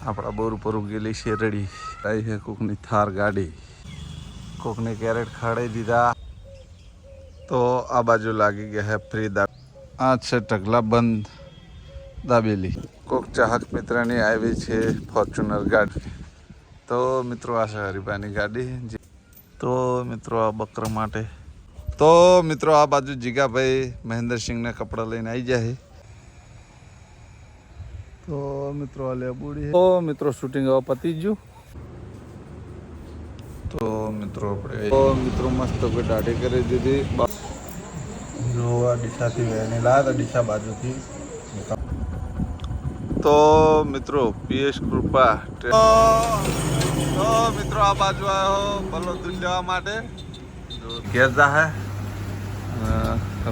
આપણા બોર ઉપર ઉગેલી શેરડી આવી છે કોકની થાર ગાડી, કોકને કેરેટ ખાડી દીધા. તો આ બાજુ લાગી ગયા હે ફ્રી આ છે ઢગલા બંધ દાબેલી. કોક ચાહક મિત્રની આવી છે ફોર્ચ્યુનર ગાડી. તો મિત્રો આ છે હરિભાઈની ગાડી. તો મિત્રો આ બકરા માટે તો મિત્રો આ બાજુ જીગાભાઈ મહેન્દ્રસિંહને કપડાં લઈને આવી જાય. તો મિત્રો આ લેબુડી. તો મિત્રો શૂટિંગ હવે પતી ગયું. તો મિત્રો આપણે મસ્ત કોઈ દાઢી કરી દીધી. જો આ ડીસાથી વેની લાયા હતા, ડીસા બાજુથી. તો મિત્રો પીએસ કૃપા તો મિત્રો આ બાજુ આવ્યો ભલો દૂધ લેવા માટે. ઘેરજા હે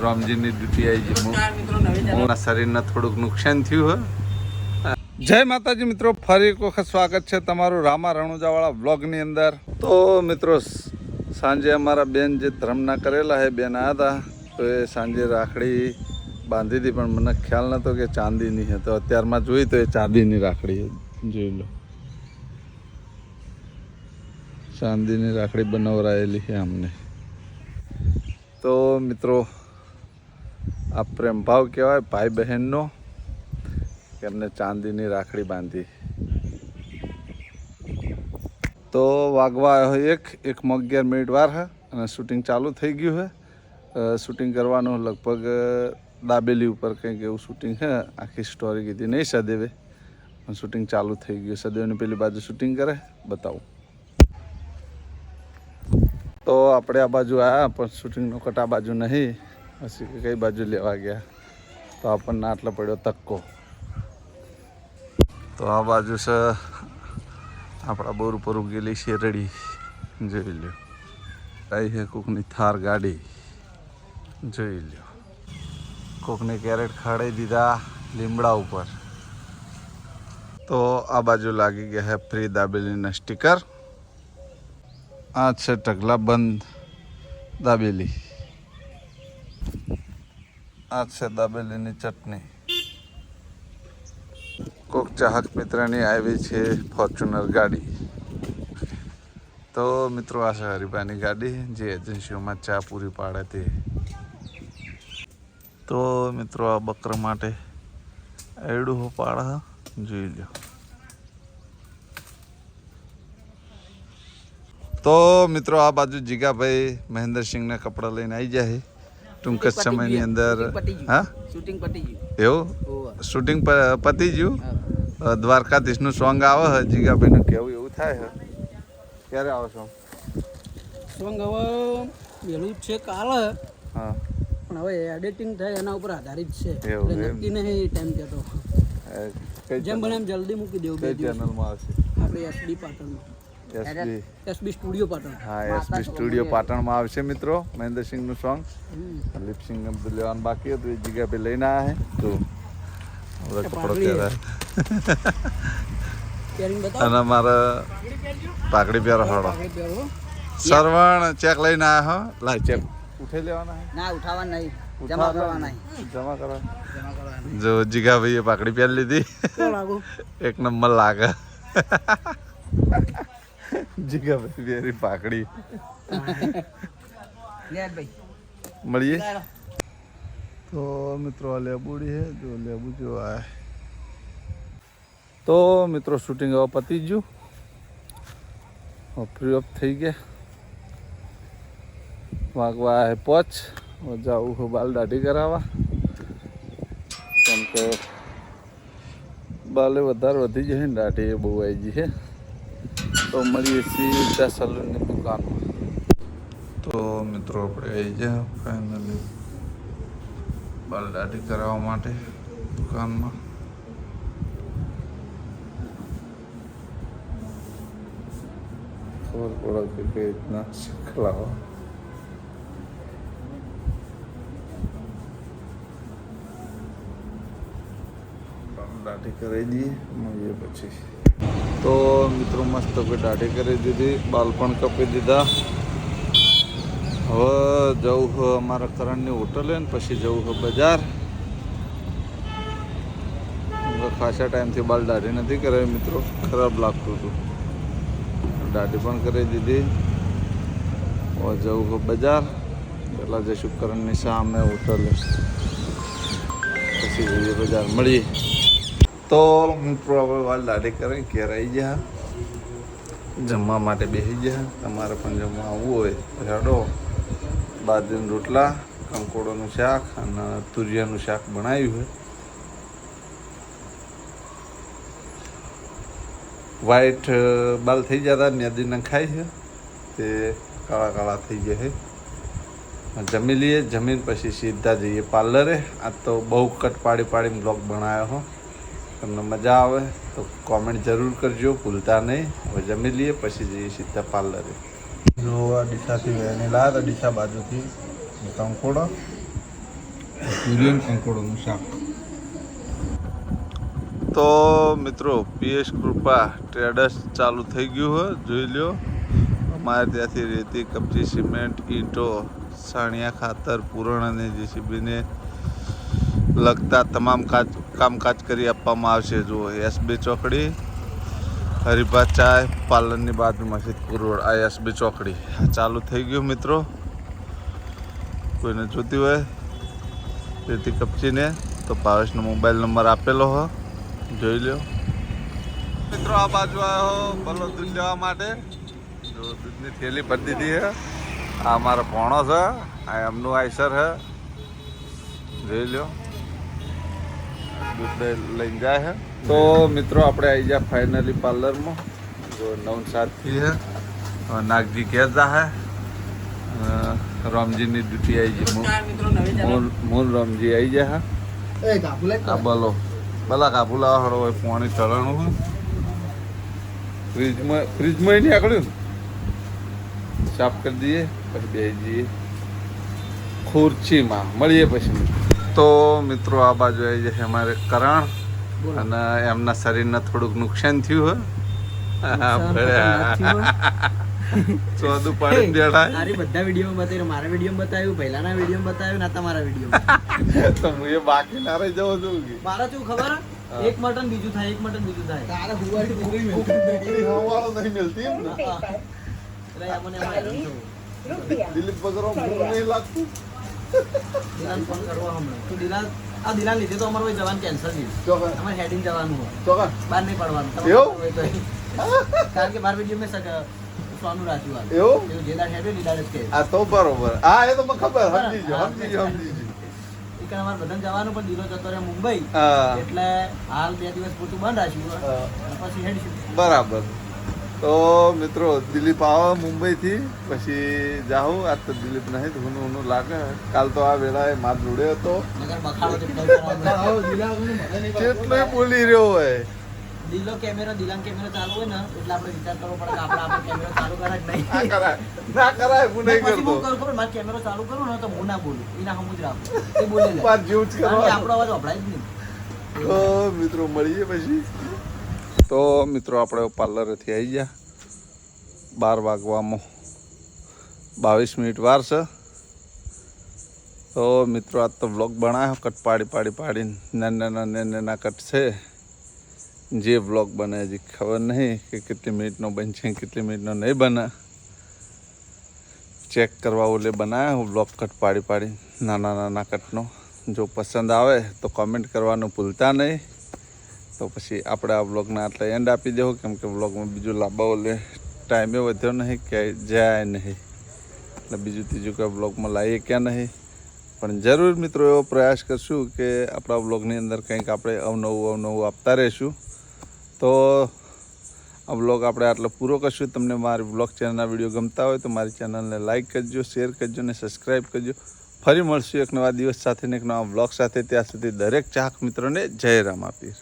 રામજીની ડ્યુટી આવી ગઈ. શરીરને થોડુંક નુકસાન થયું હે. જય માતાજી મિત્રો, ફરી એક વખત સ્વાગત છે તમારું રામા રણુજાવાળા વ્લોગની અંદર. તો મિત્રો સાંજે અમારા બેન જે ધર્મના કરેલા હે બેન આવ્યા હતા, તો એ સાંજે રાખડી બાંધી હતી, પણ મને ખ્યાલ નહોતો કે ચાંદીની છે. તો અત્યારમાં જોઈ તો એ ચાંદીની રાખડી જોઈ લો, ચાંદીની રાખડી બનાવરાયેલી છે અમને. તો મિત્રો આ પ્રેમ ભાવ કહેવાય ભાઈ બહેનનો, કે એમને ચાંદીની રાખડી બાંધી. તો વાગવા આવ્યો 1:11 વાર હે અને શૂટિંગ ચાલુ થઈ ગયું છે. શૂટિંગ કરવાનું લગભગ દાબેલી ઉપર કંઈક એવું શૂટિંગ છે. આખી સ્ટોરી કીધી નહીં સદેવે, પણ શૂટિંગ ચાલુ થઈ ગયું. સદેવની પેલી બાજુ શૂટિંગ કરે બતાવું. તો આપણે આ બાજુ આવ્યા, પણ શૂટિંગનો કટ આ બાજુ નહીં. પછી કઈ બાજુ લેવા ગયા તો આપણને આટલો પડ્યો તક્કો. તો આ બાજુ છે આપણા બોર ઉપર ઉગેલી શેરડી જોઈ લ્યો. આવી છે કોકની થાર ગાડી જોઈ લ્યો. કોકને કેરેટ ખાડી દીધા લીમડા ઉપર. તો આ બાજુ લાગી ગયા હે ફ્રી દાબેલીના સ્ટીકર. આ છે ઢગલા બંધ દાબેલી. આ છે દાબેલીની ચટણી. કોક ચાહક મિત્રની આવી છે ફોર્ચ્યુનર ગાડી. તો મિત્રો આ છે હરિભાઈની ગાડી, જે એજન્સીઓમાં ચા પૂરી પાડે તે. તો મિત્રો આ બકરા માટે એડું પાડે જોઈ લો. તો મિત્રો આ બાજુ જીગાભાઈ મહેન્દ્રસિંહને કપડાં લઈને આવી જાય ટૂંક જ સમયની અંદર. હા શૂટિંગ પતી ગયું. એવું શૂટિંગ પતી ગયું. દ્વારકાધીશનું સોંગ આવે છે, જીગાભાઈનું કેવું એવું થાય છે. ક્યારે આવો છો? સોંગ હવે વહેલું છે કાલે, હા પણ હવે એડિટિંગ થાય એના ઉપર આધારિત છે. એવું નક્કી નહીં ટાઈમ કહેતો. જેમ બને એમ જલ્દી મૂકી દેવું. બે ચેનલમાં આવશે આપણે એસડી પાટણમાં, એસબી સ્ટુડિયો પાટણ. હા એસબી સ્ટુડિયો પાટણમાં આવશે મિત્રો મહેન્દ્રસિંહનું સોંગ. લિપસિંગ લેવાનું બાકી હતું, એ જગ્યા પર લઈને આવ્યા છે. તો હવે કપડો પહેરાય અને મારે પાઘડી પહેરો હાડો. સરવણ ચેક લઈને આવ્યા હો. લાય ચેક ઉઠાઈ લેવાના ના ઉઠાવવા નહીં, જમા કરવાના. જમા કરવા. જો જીગાભાઈએ પાઘડી પહેરી લીધી, એક નંબર લાગે. જીગાભાઈ પહેરી પાઘડી. મળીએ. તો મિત્રો આ લેબુડી છે, જો લેબુ જો આ. તો મિત્રો શૂટિંગ હવે પતી ગયું, ફ્રી ઓફ થઈ ગયા. વાગવા હે 5. જાવું બાલ દાઢી કરાવવા, કેમ કે બાલે વધારે વધી જશે ને દાઢી એ બહુ આવી ગઈ છે. તો મળીએ સીધા સલૂનની દુકાનમાં. તો મિત્રો આપણે આવી જાય ફાઇનલી બાલ દાઢી કરાવવા માટે દુકાનમાં. ખબર પડે કે કઈ રીતના શીખલાવો. દાઢી કરી દઈએ, મળીએ પછી. તો મિત્રો મસ્ત કોઈ દાઢી કરી દીધી, બાલ પણ કપી દીધા. હવે જવું છે અમારા કરણની હોટલે ને પછી જવું છે બજાર. ખાસા ટાઈમથી બાલ દાઢી નથી કરાવી મિત્રો, ખરાબ લાગતું હતું. દાઢી પણ કરી દીધી. હવે જવું બજાર, પહેલાં જઈશું કરણની સામે હોટલે, પછી જઈએ બજાર, મળીએ. તો મિત્રો હવે વાલ દાઢી કરીને ઘેર આવી ગયા, જમવા માટે બેસી ગયા. તમારે પણ જમવા આવવું હોય તો હેડો. બાજરીના રોટલા, કંકોડોનું શાક અને તુરિયાનું શાક બનાવ્યું છે. વ્હાઈટ બાલ થઈ જતા નેદીને ખાય છે, તે કાળા કાળા થઈ ગયા છે. જમી લઈએ, જમીન પછી સીધા જઈએ પાર્લરે. આ તો બહુ કટ પાડીને બ્લોગ બનાવ્યો હો. તમને મજા આવે તો કોમેન્ટ જરૂર કરજો, ભૂલતા નહીં. હવે જમી લઈએ પછી જઈએ સીધા પાર્લરે. જો આ ડીસાથી વેની લાવ્યા હતા, ડીસા બાજુથી કંકોડો, તુરિયન કંકોડોનું શાક. તો મિત્રો પીએસ કૃપા ટ્રેડર્સ ચાલુ થઈ ગયું હોય, જોઈ લ્યો. અમારે ત્યાંથી રેતી, કપચી, સિમેન્ટ, ઈંટો, સાણિયા ખાતર, પૂરણ અને જેસીબીને લગતા તમામ કામકાજ કરી આપવામાં આવશે. જુઓ એસબી ચોકડી, હરિભા ચાય પાર્લરની બાજુમાં સિદ્ધપુર રોડ, આ એસબી ચોકડી ચાલુ થઈ ગયું મિત્રો. કોઈને જોતી હોય રેતી કપચીને તો ભાવેશનો મોબાઈલ નંબર આપેલો હોય, જોઈ લો મિત્રો. આ બાજુ આવ્યો ભલો દૂધ લેવા માટે. જો દૂધની થેલી ભરી દીધી છે. આ અમારો ભોણો છે, આ એમનું આઈસર છે, જોઈ લો. દૂધ લઈને જાય છે. તો મિત્રો આપણે આવી ગયા ફાઇનલી પાર્લરમાં. જો 9:07 છે. નાગજી ઘેર જા હે, રામજીની ડ્યુટી આવી ગઈ. મૂળ રામજી આવી ગયા હે. આ બોલો ભલા કાબુ લાવવા હળો હોય, પાણી ચલાણું હોય. ફ્રીજમાં નહીં આકડ્યું, સાફ કરી દઈએ પછી બેસી જઈએ ખુરશીમાં. મળીએ પછી. તો મિત્રો આ બાજુ આવી જશે અમારે કરણ, અને એમના શરીરને થોડુંક નુકસાન થયું હોય. ચોદું પાડી દેડાય. તારી બધા વિડીયોમાં બતાવ્યું, મારા વિડીયોમાં બતાવ્યું, પહેલાના વિડીયોમાં બતાવ્યું, ના તમારા વિડીયોમાં. તો હું એ બાકી ના રહી જવો છું. મારા શું ખબર, એક મટન બીજું થાય, એક મટન બીજું થાય. તારે હુવાડી પૂરી હવાળો નહીં મળતી એમ ને. એટલે મને એમાં હેરાન થયું. દિલીપ બગરો નહીં લાગતું. દિલાન ફોન કરવા હમણાં તો દિલાન લીધે તો અમારું જવાનું કેન્સલ નહીં. અમારે હેડિંગ જવાનું હોય, બહાર નહીં પડવાનું. કારણ કે બાર વિડીયો મેં સોનું રાખ્યું એવું જે દાડ હેડે લીધા જ કે આ તો બરોબર. હા એ તો મને ખબર, સમજી ગયો. અમારે બધાને જવાનું, પણ દિલો જતો રહે મુંબઈ, એટલે હાલ 2 દિવસ પૂરતું બંધ રાખ્યું પછી હેડીશું. બરાબર. તો મિત્રો દિલીપ આવે મુંબઈથી, પછી જાઉં. આજ તો દિલીપ નહીં, ઊનું લાગે. કાલ તો આ વેળાએ માર જોડે હતો, કેટલો બોલી રહ્યો હોય. દિલાન કેમેરો ચાલુ હોય ને એટલે આપણે વિચાર કરવો પડે કે આપણે કેમેરો ચાલુ કરાય કે નહીં. ના કરાય, હું નહીં કરતો. મારે કેમેરો ચાલુ કરું ને તો હું ના બોલું, એના હમું જ રાખું, એ બોલે આપણો અવાજ વપરાય જ નહીં. તો મિત્રો મળીએ પછી. તો મિત્રો આપણે પાર્લરેથી આવી ગયા, 12 વાગવામાં 22 મિનિટ વાર છે. તો મિત્રો આજ તો વ્લોગ બનાવ્યો, કટ પાડીને નાના કટ છે. જે વ્લોગ બને હજી ખબર નહીં કે કેટલી મિનિટનો બનશે, કેટલી મિનિટનો નહીં બને. ચેક કરવા ઓલે બનાવ્યો વ્લોગ કટ પાડી નાના કટનો. જો પસંદ આવે તો કોમેન્ટ કરવાનું ભૂલતા નહીં. તો પછી આપણે આ વ્લોગને આટલે એન્ડ આપી દેવો, કેમ કે વ્લોગમાં બીજું લાંબા ઓલે ટાઈમે વધ્યો નહીં, ક્યાંય જાય નહીં, એટલે બીજું ત્રીજું કંઈ વ્લોગમાં લાવીએ ક્યાં નહીં. પણ જરૂર મિત્રો એવો પ્રયાસ કરશું કે આપણા વ્લોગની અંદર કંઈક આપણે અવનવું આપતા રહીશું. તો આ વ્લોગ આપણે આટલો પૂરો કરશું. તમને મારી વ્લોગ ચેનલના વિડીયો ગમતા હોય તો મારી ચેનલને લાઇક કરજો, શેર કરજો અને સબસ્ક્રાઈબ કરજો. ફરી મળશું એક નવા દિવસ સાથે ને એક નવા વ્લોગ સાથે. ત્યાં સુધી દરેક ચાહક મિત્રોને જય રામ આપીએ.